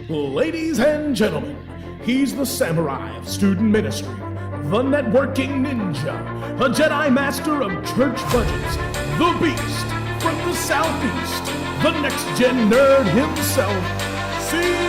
Ladies and gentlemen, he's the samurai of student ministry, the networking ninja, a Jedi master of church budgets, the beast from the southeast, the next-gen nerd himself, CJ!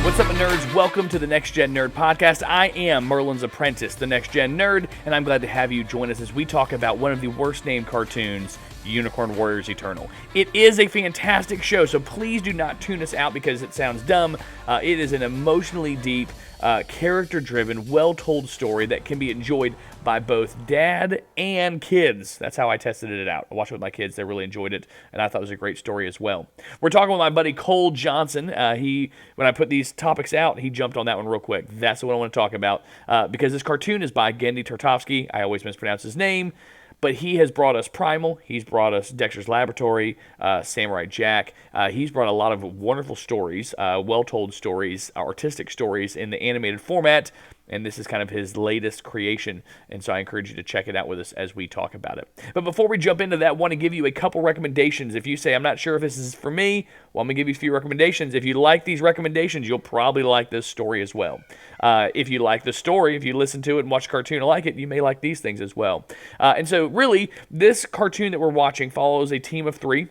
What's up, nerds? Welcome to the NextGen Nerd Podcast. I am Merlin's apprentice, the NextGen Nerd, and I'm glad to have you join us as we talk about one of the worst-named cartoons, Unicorn Warriors Eternal. It is a fantastic show, so please do not tune us out because it sounds dumb. It is an emotionally deep, character-driven, well-told story that can be enjoyed by both dad and kids. That's how I tested it out. I watched it with my kids. They really enjoyed it, and I thought it was a great story as well. We're talking with my buddy Cole Johnson. When I put these topics out, he jumped on that one real quick. That's what I want to talk about because this cartoon is by Genndy Tartakovsky. I always mispronounce his name. But he has brought us Primal, he's brought us Dexter's Laboratory, Samurai Jack. He's brought a lot of wonderful stories, well-told stories, artistic stories in the animated format, and this is kind of his latest creation, and so I encourage you to check it out with us as we talk about it. But before we jump into that, I want to give you a couple recommendations. If you say, I'm not sure if this is for me, well, I'm going to give you a few recommendations. If you like these recommendations, you'll probably like this story as well. If you like the story, if you listen to it and watch the cartoon and like it, you may like these things as well. And so really, this cartoon that we're watching follows a team of three.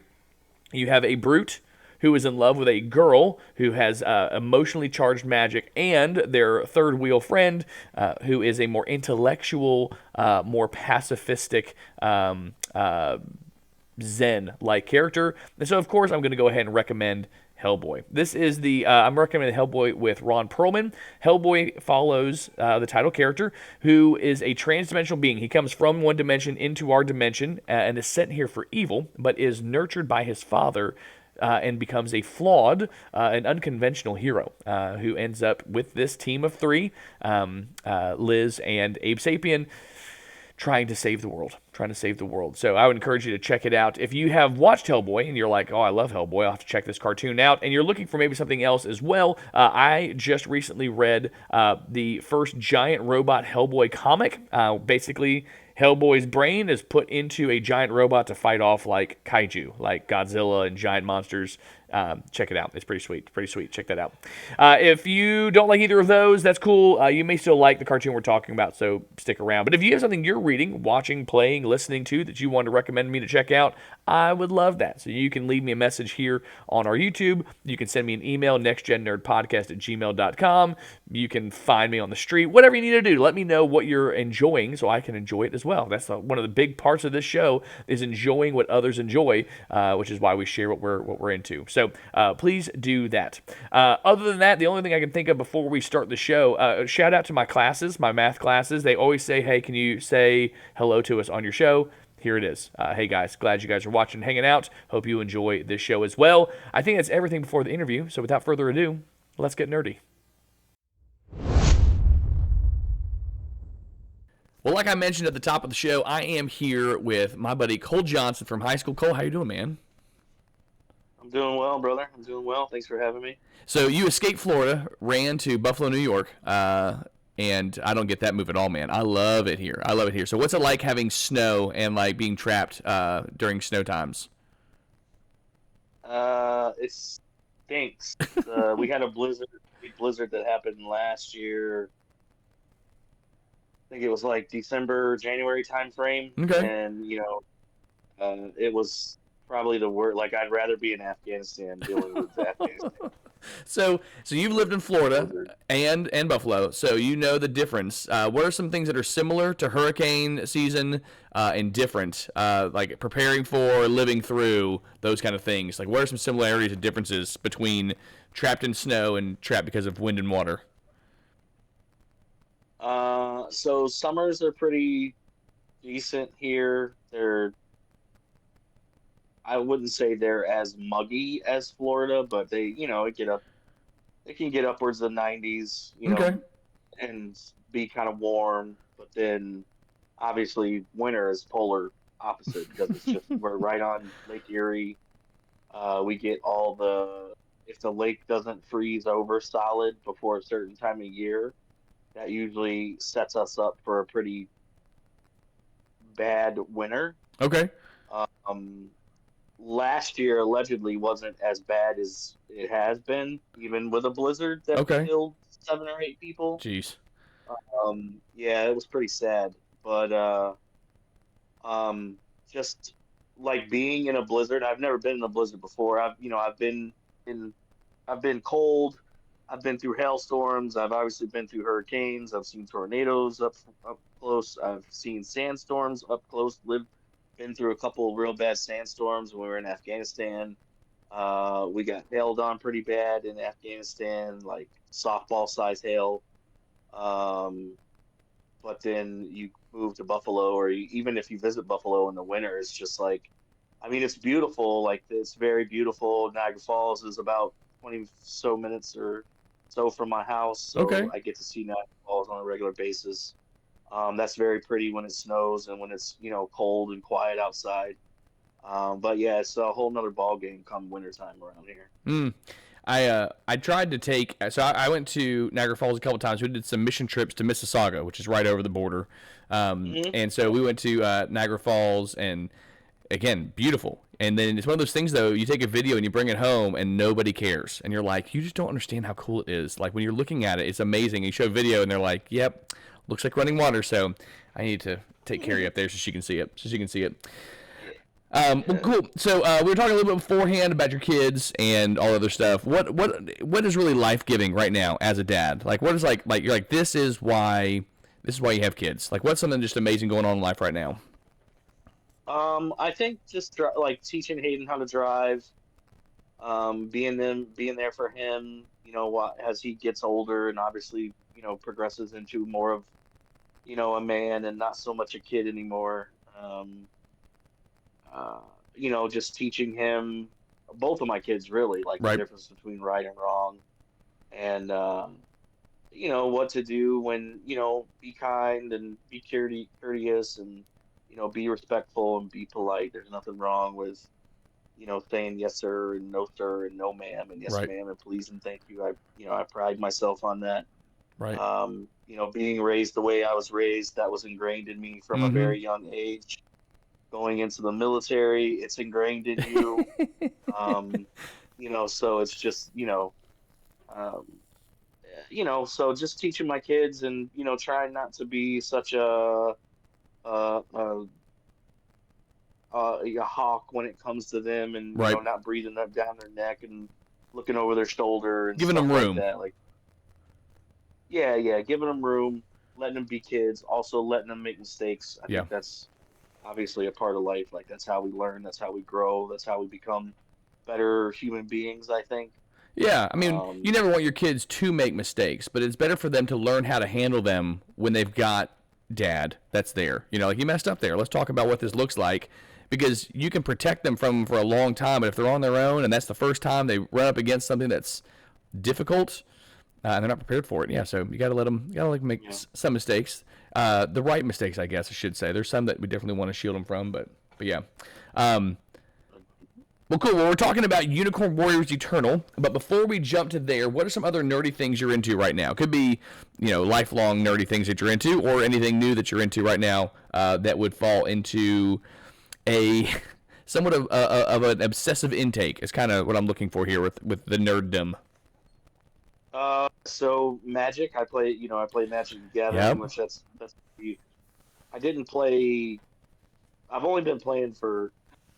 You have a brute who is in love with a girl who has emotionally charged magic, and their third wheel friend, who is a more intellectual, more pacifistic, Zen-like character. And so, of course, I'm going to go ahead and recommend Hellboy. This is I'm recommending Hellboy with Ron Perlman. Hellboy follows the title character, who is a trans-dimensional being. He comes from one dimension into our dimension and is sent here for evil, but is nurtured by his father and becomes a flawed and unconventional hero who ends up with this team of three, Liz and Abe Sapien, trying to save the world. So I would encourage you to check it out. If you have watched Hellboy and you're like, oh, I love Hellboy, I'll have to check this cartoon out, and you're looking for maybe something else as well, I just recently read the first giant robot Hellboy comic. Basically, Hellboy's brain is put into a giant robot to fight off like kaiju, like Godzilla and giant monsters. Check it out. It's pretty sweet. Check that out. If you don't like either of those, that's cool. You may still like the cartoon we're talking about, so stick around. But if you have something you're reading, watching, playing, listening to that you want to recommend me to check out, I would love that. So you can leave me a message here on our YouTube. You can send me an email, nextgennerdpodcast@gmail.com. You can find me on the street. Whatever you need to do, let me know what you're enjoying so I can enjoy it as well. That's one of the big parts of this show is enjoying what others enjoy, which is why we share what we're into. So please do that. Other than that, the only thing I can think of before we start the show, shout out to my classes, my math classes. They always say, hey, can you say hello to us on your show? Here it is. Hey guys, glad you guys are watching and hanging out. Hope you enjoy this show as well. I think that's everything before the interview. So without further ado, let's get nerdy. Well, like I mentioned at the top of the show, I am here with my buddy Cole Johnson from high school. Cole, how you doing, man? I'm doing well, brother. I'm doing well. Thanks for having me. So you escaped Florida, ran to Buffalo, New York, and I don't get that move at all, man. I love it here. So what's it like having snow and like being trapped during snow times? It stinks. We had a blizzard that happened last year. I think it was like December, January time frame. Okay. And, it was probably the worst. Like, I'd rather be in Afghanistan dealing with Afghanistan. So you've lived in Florida and Buffalo, so you know the difference. What are some things that are similar to hurricane season and different, like preparing for, living through, those kind of things? Like, what are some similarities and differences between trapped in snow and trapped because of wind and water? So summers are pretty decent here. I wouldn't say they're as muggy as Florida, but they can get upwards of the 90s, Okay. and be kind of warm. But then obviously winter is polar opposite because it's just we're right on Lake Erie. We get if the lake doesn't freeze over solid before a certain time of year, that usually sets us up for a pretty bad winter. Okay. Um, Last year allegedly wasn't as bad as it has been, even with a blizzard that Okay. killed 7 or 8 people. Jeez. Yeah, it was pretty sad. But um, just like being in a blizzard, I've never been in a blizzard before. In, I've been cold. I've been through hailstorms. I've obviously been through hurricanes. I've seen tornadoes up close. I've seen sandstorms up close. Been through a couple of real bad sandstorms when we were in Afghanistan. We got hailed on pretty bad in Afghanistan, like softball size hail. Um, but then you move to Buffalo, or even if you visit Buffalo in the winter, it's just like, I mean, it's beautiful. Like it's very beautiful. Niagara Falls is about 20 so minutes or so from my house, Okay. so I get to see Niagara Falls on a regular basis. That's very pretty when it snows and when it's cold and quiet outside. But yeah, it's a whole nother ball game come wintertime around here. Mm. I tried to take, so I went to Niagara Falls a couple times. We did some mission trips to Mississauga, which is right over the border. And so we went to Niagara Falls, and again, beautiful. And then it's one of those things, though, you take a video and you bring it home and nobody cares. And you're like, you just don't understand how cool it is. Like when you're looking at it, it's amazing. You show a video and they're like, yep, looks like running water. So I need to take Carrie up there so she can see it. Well, cool. So we were talking a little bit beforehand about your kids and all other stuff. What is really life giving right now as a dad? Like, what is like you're like this is why you have kids. Like, what's something just amazing going on in life right now? I think just like teaching Hayden how to drive, being there for him. As he gets older and obviously progresses into more of a man and not so much a kid anymore. Just teaching him, both of my kids really, like Right. the difference between right and wrong, and what to do when be kind and be courteous and be respectful and be polite. There's nothing wrong with saying yes sir and no sir and no ma'am and yes Right. ma'am and please and thank you. I pride myself on that. Right. Being raised the way I was raised, that was ingrained in me from a very young age. Going into the military, it's ingrained in you. So it's just, so just teaching my kids and, trying not to be such a hawk when it comes to them and, Right. not breathing up down their neck and looking over their shoulder and Giving stuff them room. like that. Like, yeah, giving them room, letting them be kids, also letting them make mistakes. I think that's obviously a part of life. Like that's how we learn, that's how we grow, that's how we become better human beings, I think. Yeah, I mean, you never want your kids to make mistakes, but it's better for them to learn how to handle them when they've got dad that's there. Like you messed up there. Let's talk about what this looks like, because you can protect them from for a long time, but if they're on their own and that's the first time they run up against something that's difficult and they're not prepared for it, so you gotta let them, make some mistakes. The right mistakes, I guess I should say. There's some that we definitely want to shield them from, but yeah. Well, cool. Well, we're talking about Unicorn Warriors Eternal, but before we jump to there, what are some other nerdy things you're into right now? Could be, lifelong nerdy things that you're into, or anything new that you're into right now that would fall into a somewhat of an obsessive intake. Is kind of what I'm looking for here with the nerddom. So Magic, I play Magic the Gathering, which that's I didn't play. I've only been playing for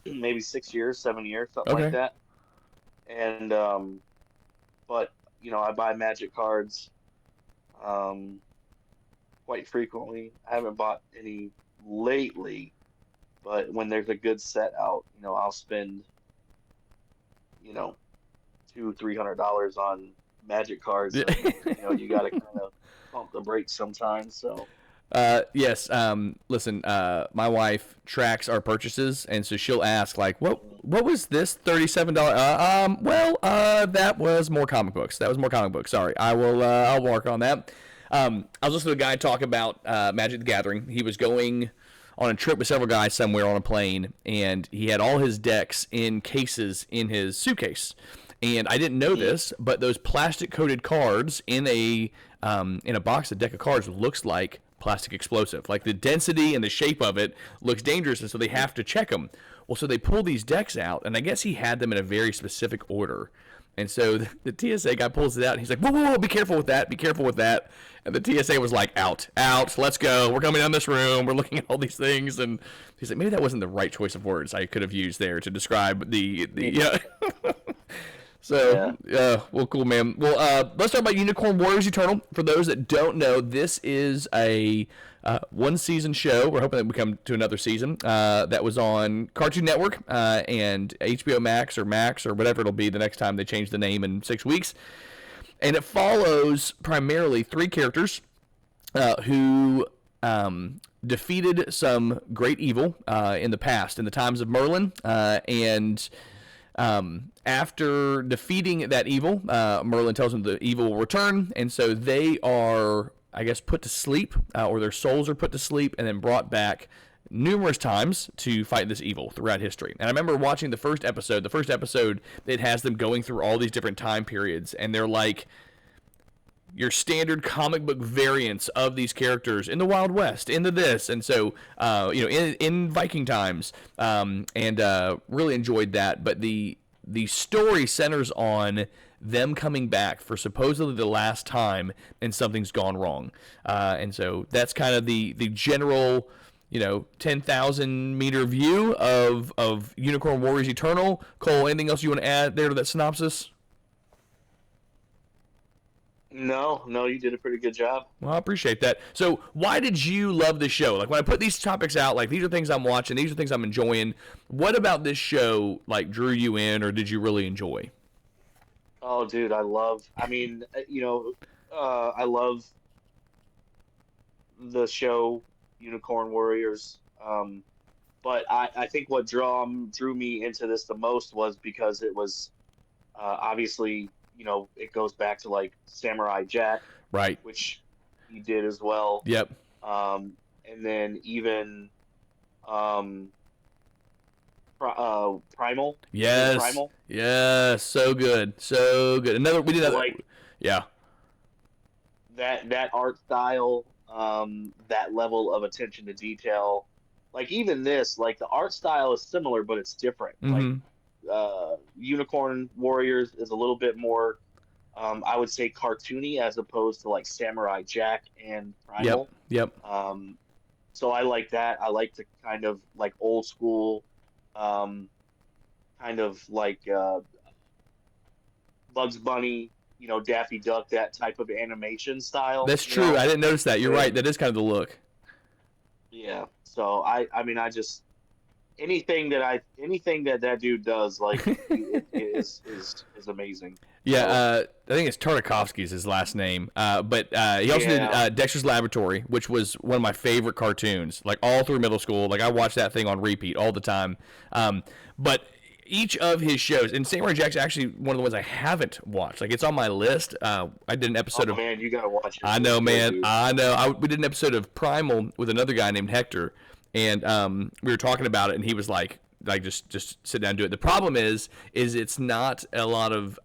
maybe 6 years, 7 years, something like that. And but I buy Magic cards quite frequently. I haven't bought any lately, but when there's a good set out, I'll spend $200-300 on Magic cards. And, you got to kind of pump the brakes sometimes. So. Yes. Listen, my wife tracks our purchases, and so she'll ask, like, what was this $37? That was more comic books. Sorry. I'll work on that. I was listening to a guy talk about Magic the Gathering. He was going on a trip with several guys somewhere on a plane, and he had all his decks in cases in his suitcase. And I didn't know this, but those plastic coated cards in a box, a deck of cards, looks like plastic explosive. Like the density and the shape of it looks dangerous, and so they have to check them. Well, so they pull these decks out, and I guess he had them in a very specific order. And so the TSA guy pulls it out, and he's like, whoa, whoa, whoa, be careful with that, be careful with that. And the TSA was like, out, let's go. We're coming down this room. We're looking at all these things. And he's like, maybe that wasn't the right choice of words I could have used there to describe the yeah. So, well, cool, man. Well, let's talk about Unicorn Warriors Eternal. For those that don't know, this is a one-season show. We're hoping that we come to another season. That was on Cartoon Network and HBO Max or whatever it'll be the next time they change the name in 6 weeks. And it follows primarily 3 characters who defeated some great evil in the past, in the times of Merlin, and after defeating that evil, Merlin tells them the evil will return, and so they are, I guess, put to sleep, or their souls are put to sleep and then brought back numerous times to fight this evil throughout history. And I remember watching the first episode. The first episode, it has them going through all these different time periods, and they're like your standard comic book variants of these characters in the Wild West, into this, and so in Viking times, and really enjoyed that. But the story centers on them coming back for supposedly the last time, and something's gone wrong, and so that's kind of the general 10,000 meter view of Unicorn Warriors Eternal. Cole, anything else you want to add there to that synopsis? No, you did a pretty good job. Well, I appreciate that. So why did you love this show? Like, when I put these topics out, like, these are things I'm watching, these are things I'm enjoying. What about this show, like, drew you in, or did you really enjoy? Oh, dude, I love the show Unicorn Warriors. But I think what drew me into this the most was because it was obviously, it goes back to like Samurai Jack, right? Which he did as well. Yep. And then even Primal. Yes. Primal. Yes. So good. Another we did that. Like, yeah. That art style, that level of attention to detail, like even this, like the art style is similar, but it's different. Mm-hmm. Like Unicorn Warriors is a little bit more, I would say, cartoony as opposed to like Samurai Jack and Primal. Yep. So I like that. I like the kind of like old school, kind of like Bugs Bunny, Daffy Duck, that type of animation style. That's true. I didn't notice that. You're right. That is kind of the look. Yeah. So I mean, I just anything that dude does, like, is amazing. Yeah, I think it's Tartakovsky is his last name. But he also did Dexter's Laboratory, which was one of my favorite cartoons. Like all through middle school, like I watched that thing on repeat all the time. But each of his shows, and Samurai Jack's actually one of the ones I haven't watched. Like it's on my list. I did an episode of. Man, you gotta watch it. I know, man. I know. We did an episode of Primal with another guy named Hector, and we were talking about it, and he was like just sit down and do it. The problem is it's not a lot of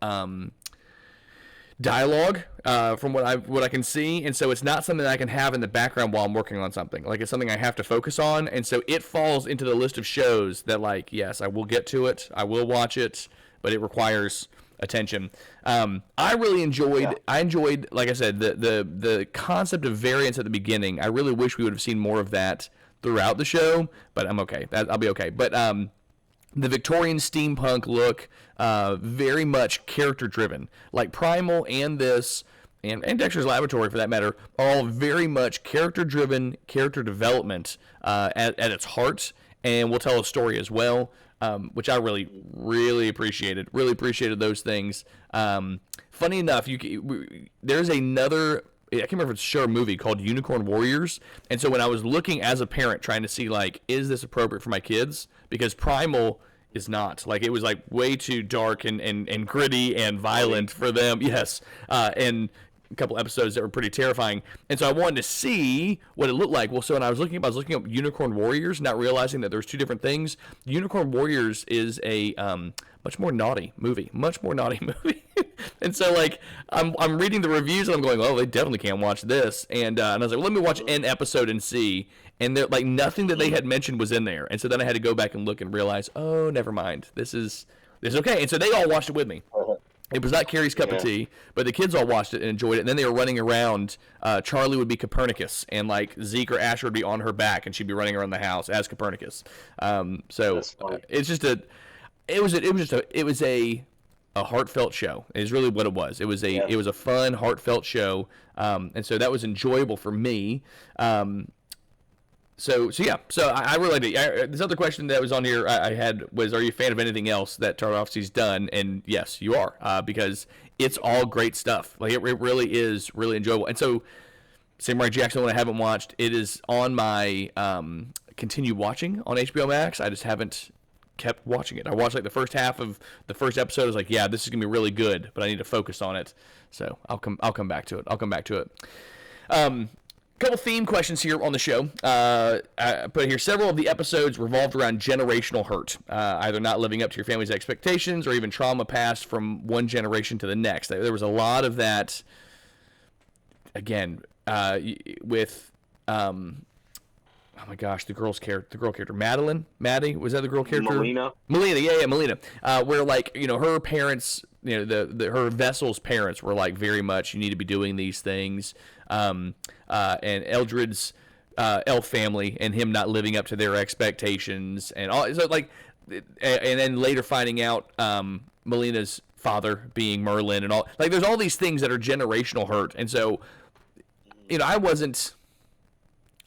dialogue from what I can see, and so it's not something that I can have in the background while I'm working on something. Like it's something I have to focus on, and so it falls into the list of shows that, like, yes, I will get to it, I will watch it, but it requires attention. I really enjoyed. Yeah. I enjoyed, like I said, the concept of variance at the beginning. I really wish we would have seen more of that throughout the show, but I'm okay. I'll be okay. But the Victorian steampunk look, very much character-driven. Like Primal and this, and Dexter's Laboratory for that matter, are all very much character-driven, character development at its heart, and will tell a story as well, which I really appreciated. Really appreciated those things. Funny enough, there's another, I can't remember if it's a show or movie, called Unicorn Warriors. And so when I was looking as a parent trying to see, like, is this appropriate for my kids? Because Primal is not. Like, it was, like, way too dark and gritty and violent for them. Yes. And a couple episodes that were pretty terrifying. And so I wanted to see what it looked like. Well, so when I was looking up Unicorn Warriors, not realizing that there's two different things. Unicorn Warriors is a much more naughty movie. And so like I'm reading the reviews and I'm going, oh, they definitely can't watch this. And I was like, well, let me watch an episode and see. And they're like, nothing that they had mentioned was in there. And so then I had to go back and look and realize, oh, never mind. This is okay. And so they all watched it with me. It was not Carrie's cup of tea, but the kids all watched it and enjoyed it. And then they were running around. Charlie would be Copernicus, and like Zeke or Asher would be on her back, and she'd be running around the house as Copernicus. It's just it was a heartfelt show. Is really what it was. It was a fun, heartfelt show, and so that was enjoyable for me. So I really liked it. This other question that was on here I had was, are you a fan of anything else that Tartakovsky's done? And yes, you are, because it's all great stuff. Like it really is really enjoyable. And so Samurai Jackson, one I haven't watched, it is on my continue watching on HBO Max. I just haven't kept watching it. I watched like the first half of the first episode. I was like, yeah, this is gonna be really good, but I need to focus on it. So I'll come back to it. Couple theme questions here on the show. I put here, several of the episodes revolved around generational hurt, either not living up to your family's expectations or even trauma passed from one generation to the next. There was a lot of that, again, with, oh my gosh, the girl character, Maddie, was that the girl character? Melina, Melina. Where like, her parents, her vessel's parents were like very much, you need to be doing these things. And Eldred's elf family and him not living up to their expectations and all. So like, and then later finding out Melina's father being Merlin and all. Like, there's all these things that are generational hurt. And so, I wasn't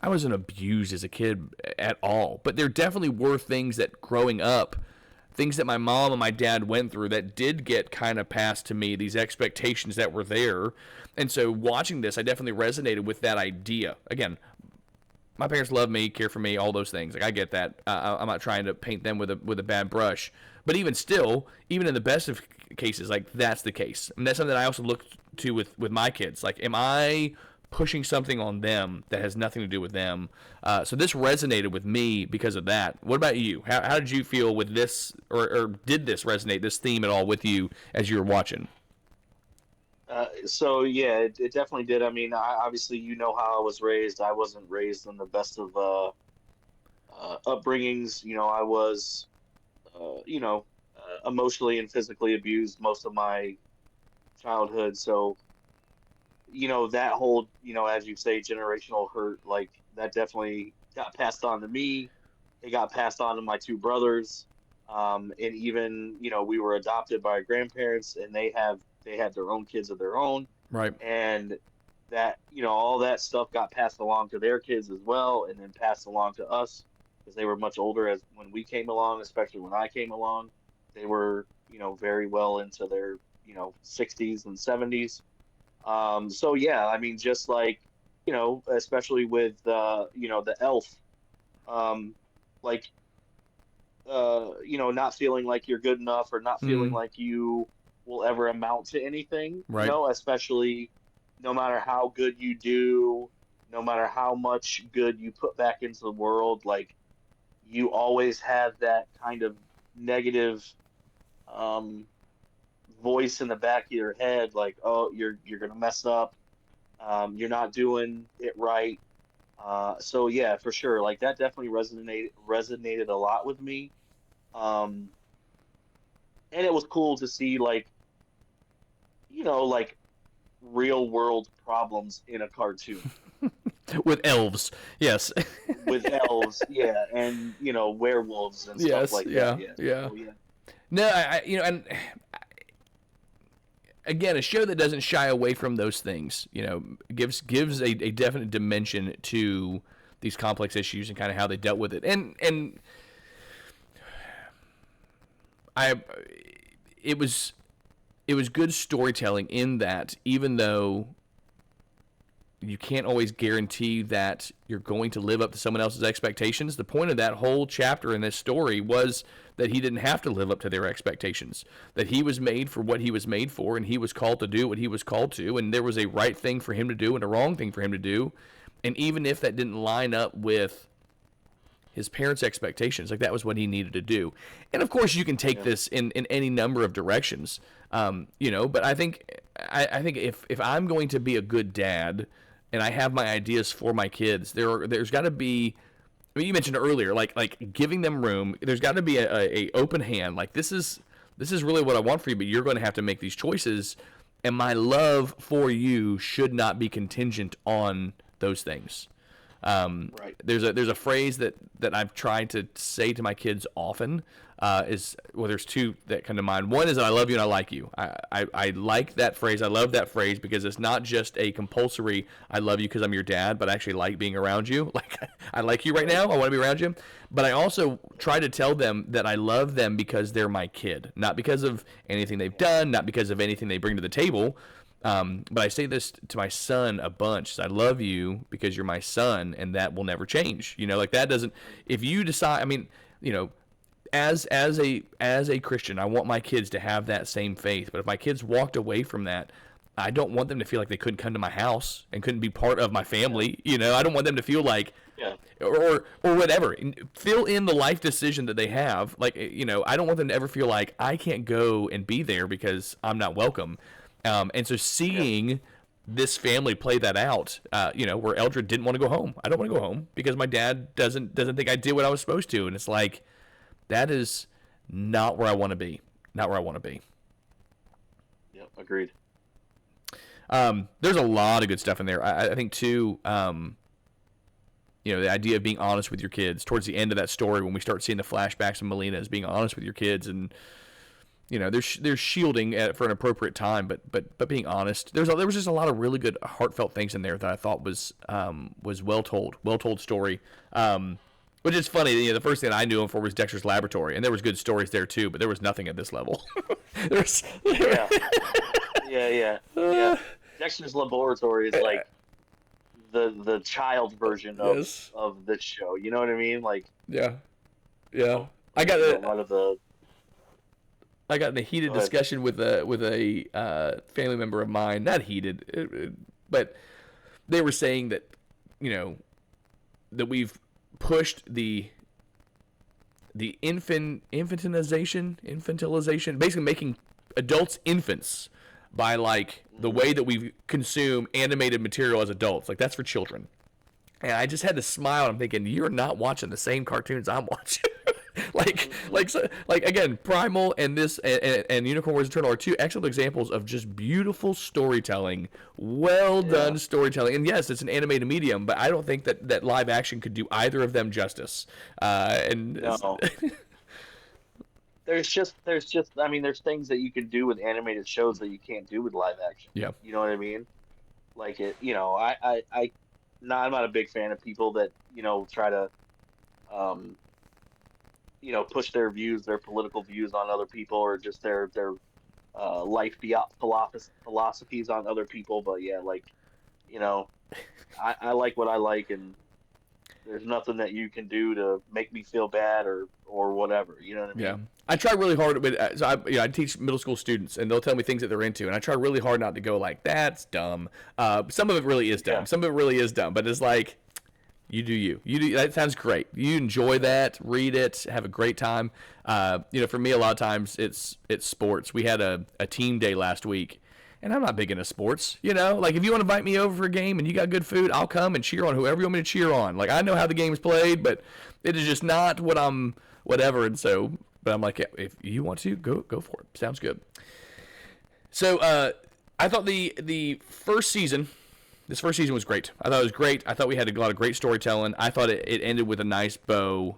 abused as a kid at all, but there definitely were things that growing up, things that my mom and my dad went through that did get kind of passed to me, these expectations that were there. And so watching this, I definitely resonated with that idea. Again, my parents love me, care for me, all those things. Like, I get that. I'm not trying to paint them with a bad brush. But even still, even in the best of cases, like, that's the case. And that's something that I also look to with my kids. Like, am I pushing something on them that has nothing to do with them? So this resonated with me because of that. What about you? How did you feel with this, or did this resonate, this theme at all with you as you were watching? So yeah, it definitely did. I mean, obviously, how I was raised. I wasn't raised in the best of upbringings. I was, emotionally and physically abused most of my childhood. So, that whole, as you say, generational hurt, like, that definitely got passed on to me. It got passed on to my two brothers. And even, we were adopted by our grandparents, and they had their own kids of their own. Right. And that, all that stuff got passed along to their kids as well, and then passed along to us, because they were much older as when we came along, especially when I came along. They were, very well into their, 60s and 70s. So yeah, I mean, just like, especially with, the elf, not feeling like you're good enough, or not feeling like you will ever amount to anything, right. Especially no matter how good you do, no matter how much good you put back into the world, like, you always have that kind of negative, voice in the back of your head, like, oh, you're gonna mess up, you're not doing it right. So yeah, for sure, like, that definitely resonated a lot with me. And it was cool to see, like, like, real world problems in a cartoon. With elves, yes. With elves, yeah, and werewolves and stuff like that. Yeah. So, yeah. No, and again, a show that doesn't shy away from those things, gives a definite dimension to these complex issues and kind of how they dealt with it. And it was good storytelling in that, even though you can't always guarantee that you're going to live up to someone else's expectations. The point of that whole chapter in this story was that he didn't have to live up to their expectations, that he was made for what he was made for, and he was called to do what he was called to, and there was a right thing for him to do and a wrong thing for him to do. And even if that didn't line up with his parents' expectations. Like, that was what he needed to do. And of course, you can take this in any number of directions, but I think if I'm going to be a good dad and I have my ideas for my kids, there's got to be, I mean, you mentioned earlier, like giving them room. There's got to be a open hand. Like, this is really what I want for you, but you're going to have to make these choices. And my love for you should not be contingent on those things. Right. There's a phrase that I've tried to say to my kids often. There's two that come to mind. One is I love you and I like you. I like that phrase. I love that phrase because it's not just a compulsory I love you because I'm your dad, but I actually like being around you. Like, I like you right now. I want to be around you. But I also try to tell them that I love them because they're my kid, not because of anything they've done, not because of anything they bring to the table. But I say this to my son a bunch. I love you because you're my son, and that will never change. Like, that doesn't. If you decide, I mean, as a Christian, I want my kids to have that same faith. But if my kids walked away from that, I don't want them to feel like they couldn't come to my house and couldn't be part of my family. I don't want them to feel like, or whatever. Fill in the life decision that they have. Like, I don't want them to ever feel like I can't go and be there because I'm not welcome. And so seeing this family play that out, where Eldred didn't want to go home. I don't want to go home because my dad doesn't think I did what I was supposed to. And it's like, that is not where I want to be. Not where I want to be. Yep, agreed. There's a lot of good stuff in there. I think too, the idea of being honest with your kids towards the end of that story, when we start seeing the flashbacks of Melina as being honest with your kids, and there's shielding for an appropriate time, but being honest. There was just a lot of really good heartfelt things in there that I thought was well told story. Which is funny. The first thing I knew him for was Dexter's Laboratory, and there was good stories there too, but there was nothing at this level. Yeah. Dexter's Laboratory is like the child version of this show. You know what I mean? Like, yeah. I got a lot of the. I got in a heated discussion with a family member of mine. Not heated, but they were saying that that we've pushed the infantilization, basically making adults infants by like the way that we consume animated material as adults. Like, that's for children. And I just had to smile. I'm thinking, you're not watching the same cartoons I'm watching. like again, Primal and this and Unicorn Wars Eternal are two excellent examples of just beautiful storytelling, well done storytelling. And yes, it's an animated medium, but I don't think that live action could do either of them justice. No. There's just I mean, there's things that you can do with animated shows that you can't do with live action. Yeah. You know what I mean? Like, I'm not a big fan of people that try to push their views, their political views on other people, or just their life philosophies on other people. But yeah, like, I like what I like, and there's nothing that you can do to make me feel bad or whatever. You know what I mean? Yeah. I try really hard with, I teach middle school students, and they'll tell me things that they're into, and I try really hard not to go like, that's dumb. Some of it really is dumb. Yeah. Some of it really is dumb, but it's like, you do you. That sounds great. You enjoy that, read it, have a great time. For me, a lot of times it's sports. We had a team day last week, and I'm not big into sports. Like, if you want to invite me over for a game and you got good food, I'll come and cheer on whoever you want me to cheer on. Like, I know how the game's played, but it is just not what I'm whatever. And so, but I'm like, if you want to, go for it. Sounds good. So I thought the first season. This first season was great. I thought it was great. I thought we had a lot of great storytelling. I thought it ended with a nice bow,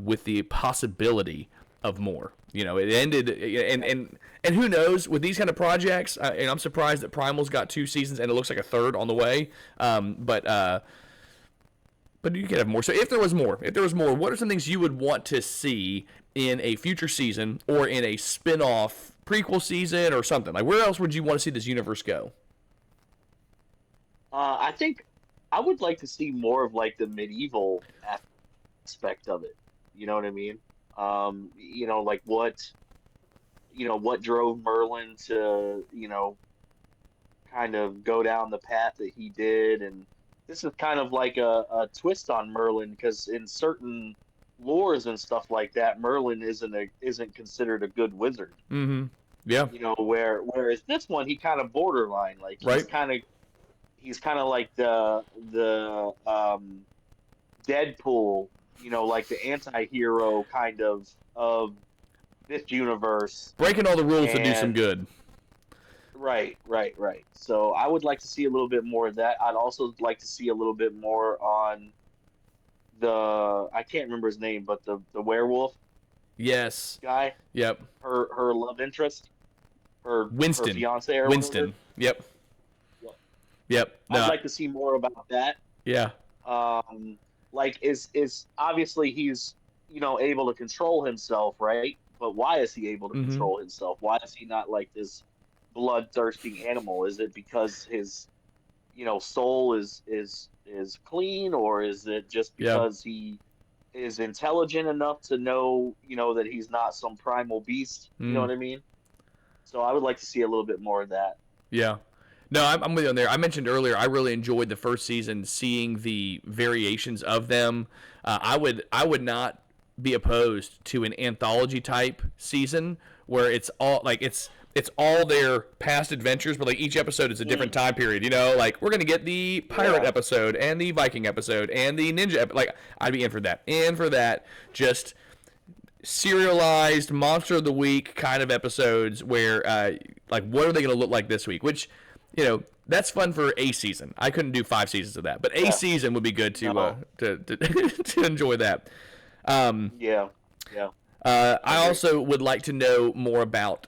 with the possibility of more. It ended, and who knows, with these kind of projects, and I'm surprised that Primal's got 2 seasons and it looks like a third on the way. But you could have more. So if there was more, what are some things you would want to see in a future season or in a spin-off prequel season or something? Like, where else would you want to see this universe go? I think I would like to see more of like the medieval aspect of it. You know what I mean? Like what drove Merlin to, kind of go down the path that he did. And this is kind of like a twist on Merlin, because in certain lures and stuff like that, Merlin isn't considered a good wizard. Mm-hmm. Yeah. Whereas this one, he kind of borderline, like Right. he's kind of like the Deadpool, like the anti-hero kind of this universe. Breaking all the rules to do some good. Right. So I would like to see a little bit more of that. I'd also like to see a little bit more on I can't remember his name, but the werewolf Yes. guy. Yep. Her love interest. Her Winston. fiance or Winston. whatever. Yep. I'd like to see more about that. Yeah. Like is obviously he's able to control himself, right? But why is he able to control himself? Why is he not like this bloodthirsty animal? Is it because his soul is clean, or is it just because he is intelligent enough to know that he's not some primal beast? You know what I mean? So I would like to see a little bit more of that. Yeah. No, I'm with you on there. I mentioned earlier I really enjoyed the first season, seeing the variations of them. I would not be opposed to an anthology type season where it's all like it's all their past adventures, but like each episode is a different time period. Like we're gonna get the pirate episode and the Viking episode and the ninja. Like I'd be in for that. And for that, just serialized monster of the week kind of episodes where like what are they going to look like this week, which that's fun for a season. I couldn't do 5 seasons of that, but a season would be good to to enjoy that. I also would like to know more about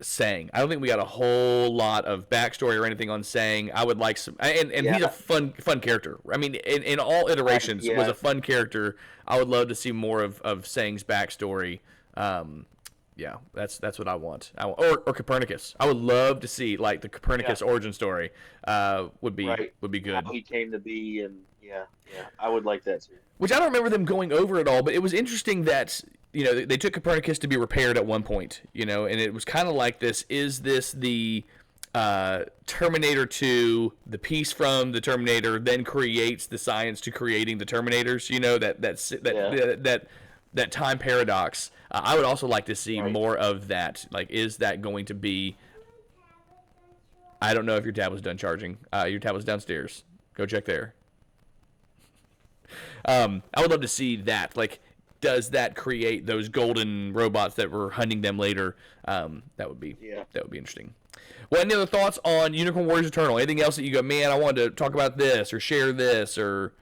Sang. I don't think we got a whole lot of backstory or anything on Sang. I would like some, and he's a fun character. I mean, in all iterations, was a fun character. I would love to see more of Sang's backstory. That's what I want. Or Copernicus. I would love to see like the Copernicus origin story. Would be good. How he came to be, and I would like that too. Which I don't remember them going over at all, but it was interesting that they took Copernicus to be repaired at one point, and it was kind of like this. Is this the Terminator 2, the piece from the Terminator, then creates the science to creating the Terminators? That time paradox. I would also like to see more of that. Like, is that going to be? I don't know if your tab was done charging. Your tab was downstairs. Go check there. I would love to see that. Like, does that create those golden robots that were hunting them later? That would be interesting. Well, any other thoughts on Unicorn Warriors Eternal? Anything else that you go, man, I wanted to talk about this or share this or?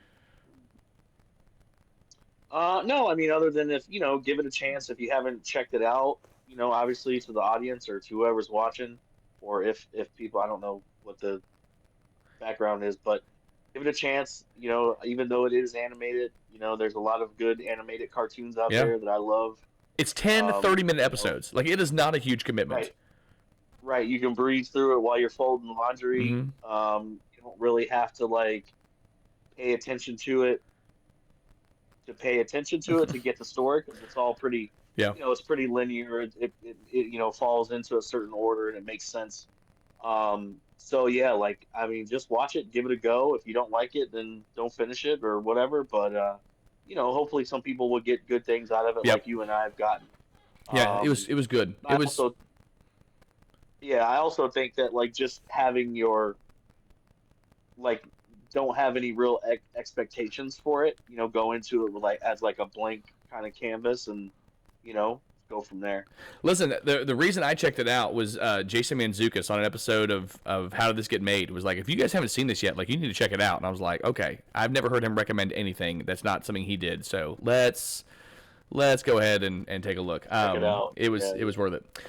No, I mean, other than if give it a chance if you haven't checked it out. Obviously to the audience or to whoever's watching, or if people, I don't know what the background is, but give it a chance. Even though it is animated, there's a lot of good animated cartoons out there that I love. It's 10 30-minute episodes. Like, it is not a huge commitment. Right. You can breeze through it while you're folding laundry. You don't really have to pay attention to it to get the story, because it's all pretty. It's pretty linear. It falls into a certain order and it makes sense. So just watch it, give it a go. If you don't like it, then don't finish it or whatever. But hopefully some people will get good things out of it, like you and I have gotten. Yeah, it was good. I also think that just having your don't have any real expectations for it. Go into it with as a blank kind of canvas, and go from there. Listen, the reason I checked it out was Jason Mantzoukas on an episode of How Did This Get Made was like, if you guys haven't seen this yet, you need to check it out. And I was like, okay, I've never heard him recommend anything that's not something he did. So let's go ahead and take a look. Check it out. It was worth it.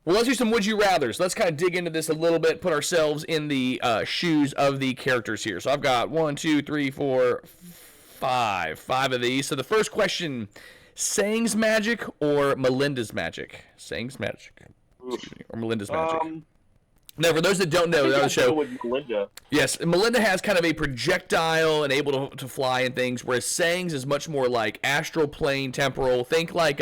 Well, let's do some Would You Rathers. Let's kind of dig into this a little bit, put ourselves in the shoes of the characters here. So I've got 1, 2, 3, 4, 5 of these. So the first question, Sang's magic or Melinda's magic? Sang's magic. Or Melinda's magic. Now, for those that don't know, that was the show. With Melinda. Yes, Melinda has kind of a projectile and able to fly and things, whereas Sang's is much more like astral plane, temporal. Think like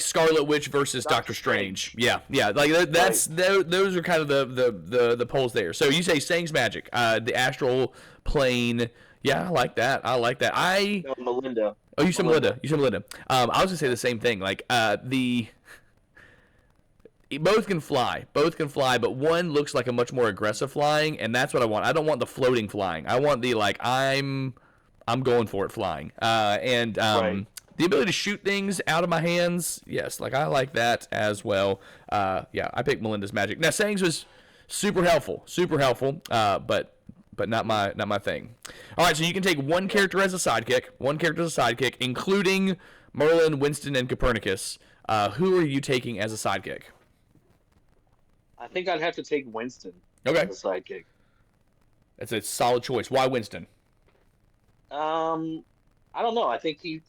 Scarlet Witch versus Doctor Strange. Yeah. Those are kind of the poles there. So you say Sang's magic, the astral plane, Yeah, I like that. I like that. No, Melinda. Oh, you said Melinda. Melinda. You said Melinda. I was gonna say the same thing. Like both can fly. Both can fly, but one looks like a much more aggressive flying, and that's what I want. I don't want the floating flying. I want the like I'm going for it flying. And Right. the ability to shoot things out of my hands, yes, like I like that as well. Yeah, I picked Melinda's magic. Now, Sangs was super helpful, but not my thing. All right, so you can take one character as a sidekick, including Merlin, Winston, and Copernicus. Who are you taking as a sidekick? I think I'd have to take Winston Okay, as a sidekick. that's a solid choice. Why Winston? I don't know. I think he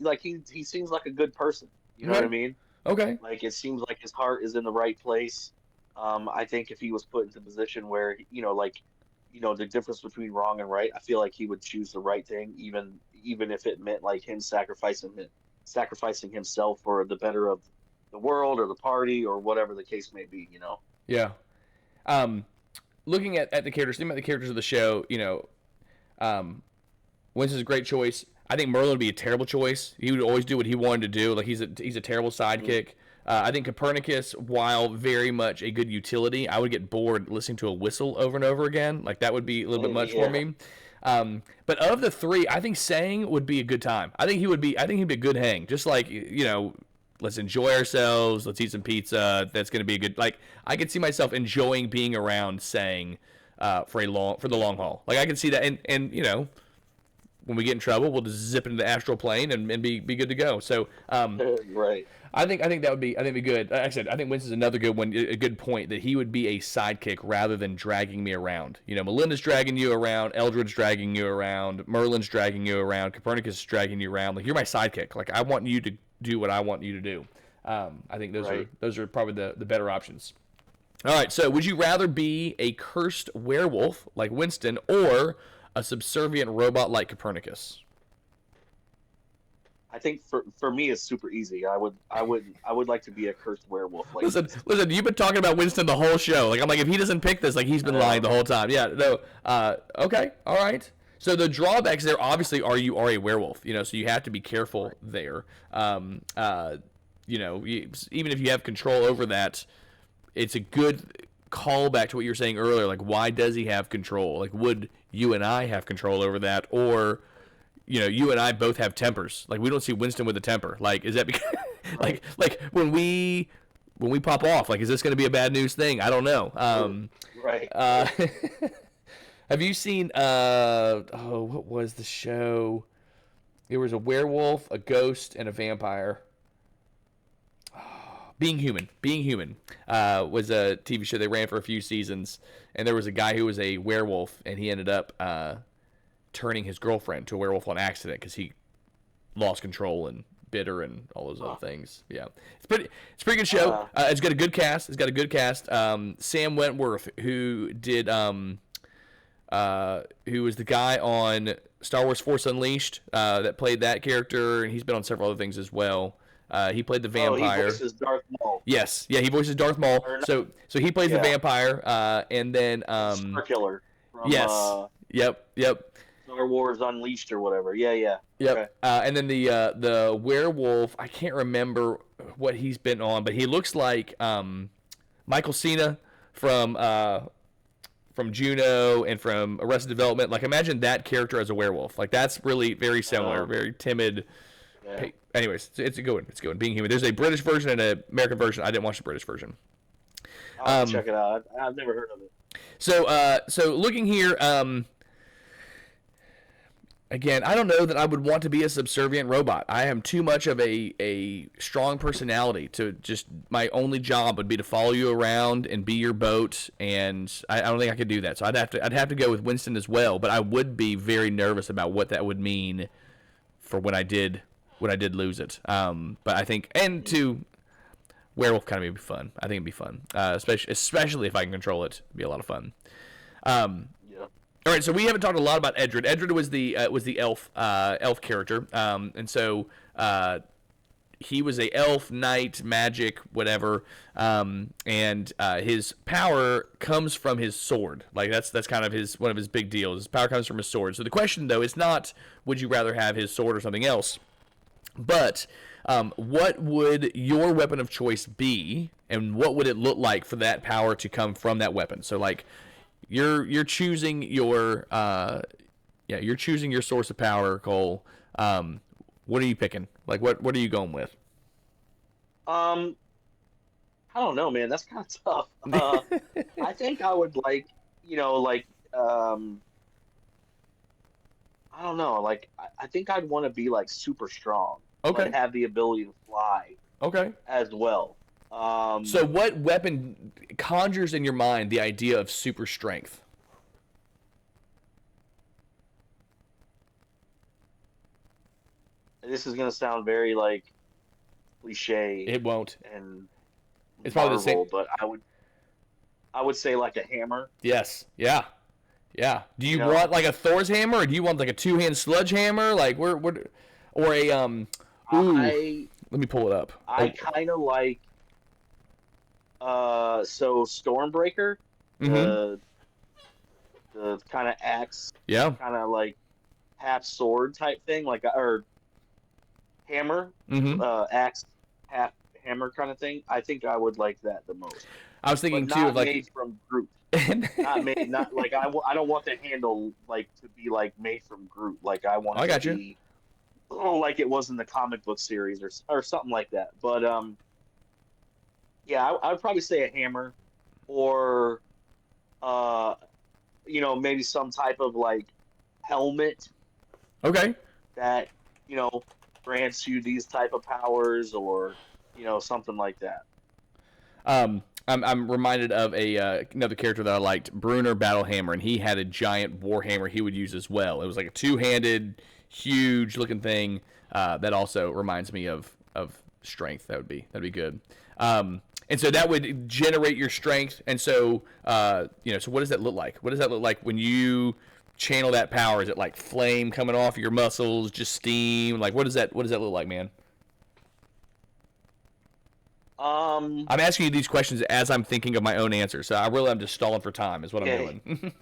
seems like a good person. You know what I mean? Okay. Like it seems like his heart is in the right place. I think if he was put into a position where the difference between wrong and right, I feel like he would choose the right thing, even if it meant like him sacrificing himself for the better of the world or the party or whatever the case may be. Yeah. Looking at the characters, thinking about the characters of the show, Winston's a great choice. I think Merlin would be a terrible choice. He would always do what he wanted to do. Like he's a terrible sidekick. I think Copernicus, while very much a good utility, I would get bored listening to a whistle over and over again. Like that would be a little bit much for me. But of the three, I think Sang would be a good time. I think he'd be a good hang. Just like let's enjoy ourselves. Let's eat some pizza. That's going to be a good. Like I could see myself enjoying being around Sang for the long haul. Like I can see that, and when we get in trouble, we'll just zip into the astral plane and be good to go. So, Right. I think that would be good. Like I said, I think Winston's another good one. A good point that he would be a sidekick rather than dragging me around. Melinda's dragging you around, Eldred's dragging you around, Merlin's dragging you around, Copernicus is dragging you around. Like you're my sidekick. Like I want you to do what I want you to do. I think those are probably the better options. All right. So, would you rather be a cursed werewolf like Winston or a subservient robot like Copernicus? I think for me it's super easy. I would like to be a cursed werewolf. Like Listen, you've been talking about Winston the whole show. Like I'm like, if he doesn't pick this, like he's been lying the whole time. Yeah, no. Okay, all right. So the drawbacks there obviously are you are a werewolf, so you have to be careful there. Even if you have control over that, it's a good callback to what you were saying earlier. Like, why does he have control? Like, would you and I have control over that, or you and I both have tempers. Like we don't see Winston with a temper. Like is that because like when we pop off? Like is this going to be a bad news thing? I don't know. Right. Have you seen what was the show? There was a werewolf, a ghost, and a vampire. Being Human was a TV show they ran for a few seasons, and there was a guy who was a werewolf, and he ended up turning his girlfriend to a werewolf on accident because he lost control and bit her and all those other things. Yeah, it's pretty good show. It's got a good cast. Sam Wentworth, who did who was the guy on Star Wars Force Unleashed that played that character, and he's been on several other things as well. He played the vampire. He voices Darth Maul. Yes, yeah, he voices Darth Maul. So he plays the vampire, and then Starkiller. From, yes, yep. Star Wars Unleashed or whatever. Yeah. Yep. Okay. And then the werewolf, I can't remember what he's been on, but he looks like Michael Cena from Juno and from Arrested Development. Like imagine that character as a werewolf. Like that's really very similar, very timid. Yeah. Anyways, it's a good one. It's a good one. Being Human. There's a British version and an American version. I didn't watch the British version. I'll check it out. I've never heard of it. So looking here, again, I don't know that I would want to be a subservient robot. I am too much of a strong personality to just, my only job would be to follow you around and be your boat, and I don't think I could do that. So I'd have to go with Winston as well, but I would be very nervous about what that would mean for when I did lose it. But I think, and to werewolf kind of be fun. I think it'd be fun, especially if I can control it. It'd be a lot of fun. Yeah. All right, so we haven't talked a lot about Edred. Edred was the elf character, and so he was a elf, knight, magic, whatever, and his power comes from his sword. Like that's kind of one of his big deals. His power comes from his sword. So the question though is not would you rather have his sword or something else, but what would your weapon of choice be, and what would it look like for that power to come from that weapon? So like you're choosing your you're choosing your source of power, Cole. What are you picking? Like, what are you going with? I don't know, man. That's kind of tough. I think I would like, I don't know. Like, I think I'd want to be like super strong. Okay. Like, have the ability to fly Okay. as well. So, what weapon conjures in your mind the idea of super strength? This is gonna sound very like cliche It won't. and It's probably the same. Marvel, but I would say like a hammer. Yes. Yeah. Yeah. Do you You know? want like a Thor's hammer, or do you want like a two-hand sledgehammer? Like, or a Ooh, let me pull it up. I kind of like so Stormbreaker, Mm-hmm. the kind of axe, Yeah. kind of like half sword type thing, like or hammer, Mm-hmm. axe half hammer kind of thing. I think I would like that the most. I was thinking But too not of like. made from Groot. Not made, not like I don't want the handle like to be like made from Groot. Like I want I it got to you. be like it was in the comic book series or something like that. But yeah, I would probably say a hammer or maybe some type of like helmet Okay. that grants you these type of powers or something like that. I'm reminded of another character that I liked, Bruner Battlehammer, and he had a giant warhammer he would use as well. It was like a two-handed, huge-looking thing that also reminds me of strength. That'd be good. And so that would generate your strength. And so so what does that look like? What does that look like when you channel that power? Is it like flame coming off your muscles, just steam? Like what does that look like, man? I'm asking you these questions as I'm thinking of my own answers, so I'm just stalling for time, is what I'm doing.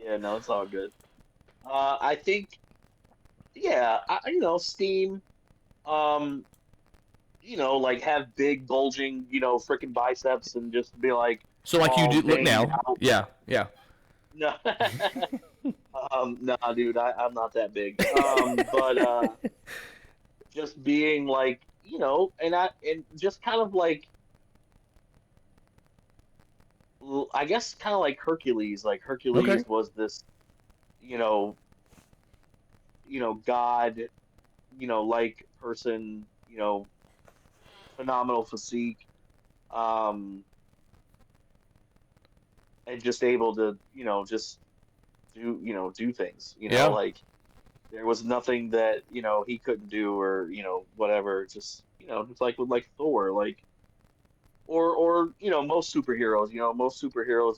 Yeah, no, it's all good. I think, yeah, steam. Like have big bulging, freaking biceps and just be like. So like you do look now, out. yeah. No, nah, dude, I'm not that big. But just being like. And just kind of like, I guess, kind of like Hercules. Like Hercules was this, god, like person, phenomenal physique, and just able to, just do things. Yeah. Like. There was nothing that he couldn't do, or whatever. Just it's like with like Thor, like or most superheroes. Most superheroes.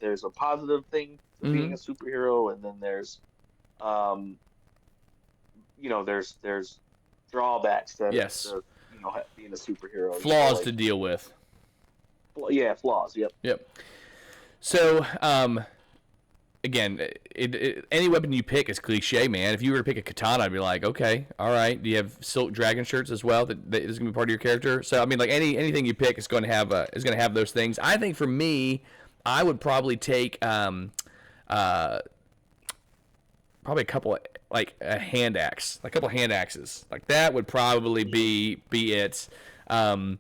There's a positive thing to being a superhero, and then there's there's drawbacks that to, being a superhero. Flaws to deal with. Yeah, flaws. Yep. So again, any weapon you pick is cliche, man. If you were to pick a katana, I'd be like, okay, all right. Do you have silk dragon shirts as well? That is going to be part of your character. So I mean, like anything you pick is going to have those things. I think for me, I would probably take probably a couple like a hand axe, like a couple hand axes. Like that would probably be it. And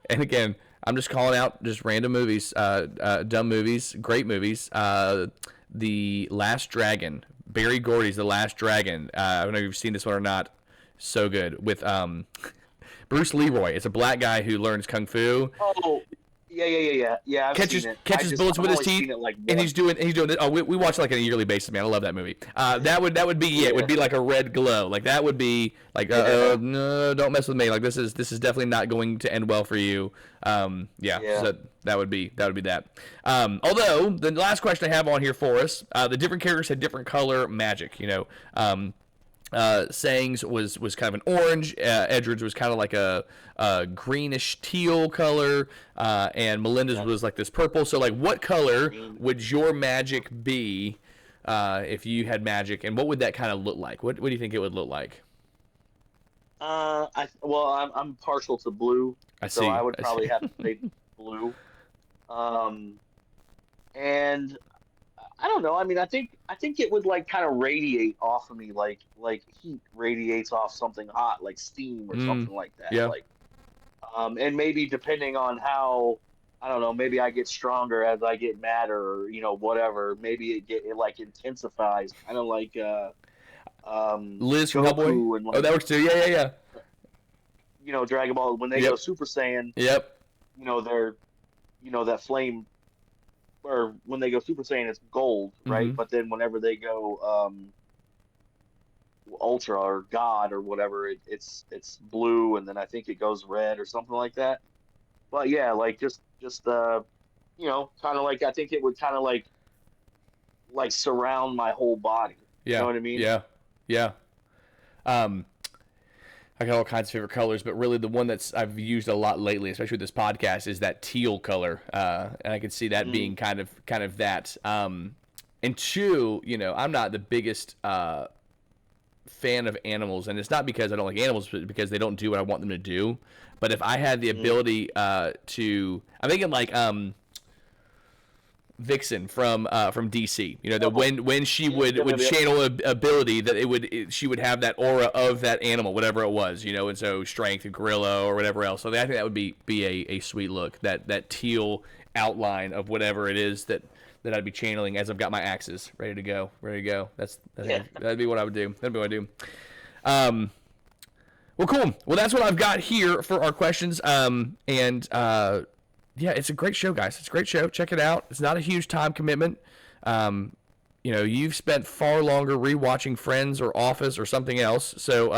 again. I'm just calling out just random movies, dumb movies, great movies. The Last Dragon, Barry Gordy's The Last Dragon. I don't know if you've seen this one or not. So good with Bruce Leroy. It's a black guy who learns kung fu. Oh, yeah. I've catches seen it. catches bullets with his only teeth, seen it, like, and once. he's doing this. Oh, we watch it like on a yearly basis, man. I love that movie. That would be it. It would be like a red glow. Like that would be like no, don't mess with me. Like this is definitely not going to end well for you. So that would be that. Although the last question I have on here for us, the different characters had different color magic. Sangs was kind of an orange. Edward's was kind of like a greenish teal color, and Melinda's was like this purple. So, like, what color would your magic be if you had magic, and what would that kind of look like? What do you think it would look like? I'm partial to blue, so I would probably have to say blue. And I don't know. I mean, I think it would like kind of radiate off of me, like heat radiates off something hot, like steam or something like that. Yeah. Like, and maybe depending on how, I don't know, maybe I get stronger as I get madder, or whatever. Maybe it like intensifies, kind of like Liz from Goku Hellboy. and like, Oh, that works too. Yeah. Dragon Ball when they go Super Saiyan. Yep. They're, that flame. Or when they go Super Saiyan, it's gold, right? Mm-hmm. But then whenever they go Ultra or God or whatever, it's blue, and then I think it goes red or something like that. But yeah, like just kind of like, I think it would kind of like surround my whole body. Yeah. You know what I mean? Yeah. I got all kinds of favorite colors, but really the one that's I've used a lot lately, especially with this podcast, is that teal color, and I can see that being kind of that. And two, I'm not the biggest fan of animals, and it's not because I don't like animals, but because they don't do what I want them to do. But if I had the ability to, I'm thinking like Vixen from DC, that when she would channel an ability, that she would have that aura of that animal, whatever it was, and so strength and gorilla or whatever else. So I think that would be a sweet look, that teal outline of whatever it is that I'd be channeling as I've got my axes ready to go. That'd be what I would do. Well, cool. Well, that's what I've got here for our questions. Yeah, it's a great show, guys. It's a great show. Check it out. It's not a huge time commitment. You've spent far longer rewatching Friends or Office or something else. So,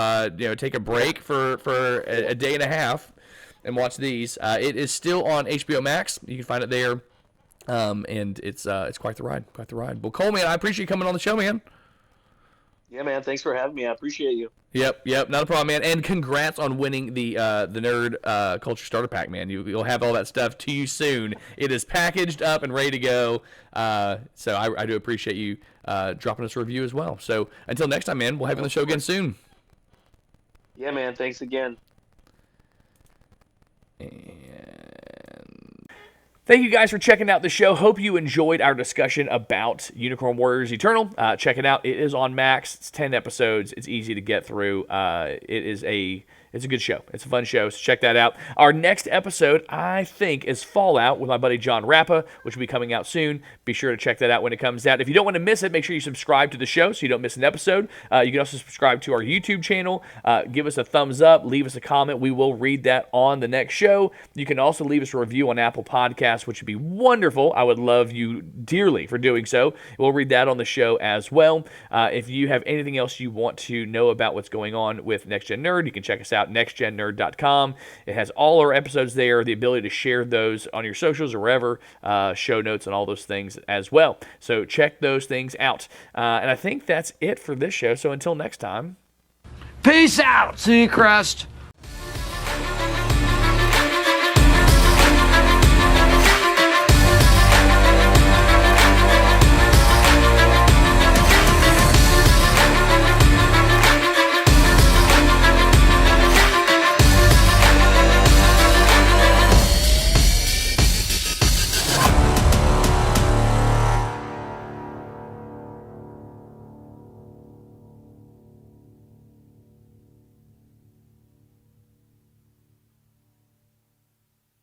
take a break for a day and a half and watch these. It is still on HBO Max. You can find it there. And it's quite the ride. Well, Cole, man, I appreciate you coming on the show, man. Yeah, man. Thanks for having me. I appreciate you. Yep, not a problem, man. And congrats on winning the Nerd Culture Starter Pack, man. You'll have all that stuff to you soon. It is packaged up and ready to go. So I do appreciate you dropping us a review as well. So until next time, man, we'll have you on the show again soon. Yeah, man. Thanks again. Thank you guys for checking out the show. Hope you enjoyed our discussion about Unicorn Warriors Eternal. Check it out. It is on Max. It's 10 episodes. It's easy to get through. It's a good show. It's a fun show, so check that out. Our next episode, I think, is Fallout with my buddy John Rappa, which will be coming out soon. Be sure to check that out when it comes out. If you don't want to miss it, make sure you subscribe to the show so you don't miss an episode. You can also subscribe to our YouTube channel. Give us a thumbs up. Leave us a comment. We will read that on the next show. You can also leave us a review on Apple Podcasts, which would be wonderful. I would love you dearly for doing so. We'll read that on the show as well. If you have anything else you want to know about what's going on with NextGen Nerd, you can check us out. NextGenNerd.com. It has all our episodes there, the ability to share those on your socials or wherever, show notes and all those things as well. So check those things out. And I think that's it for this show. So until next time. Peace out, Seacrest.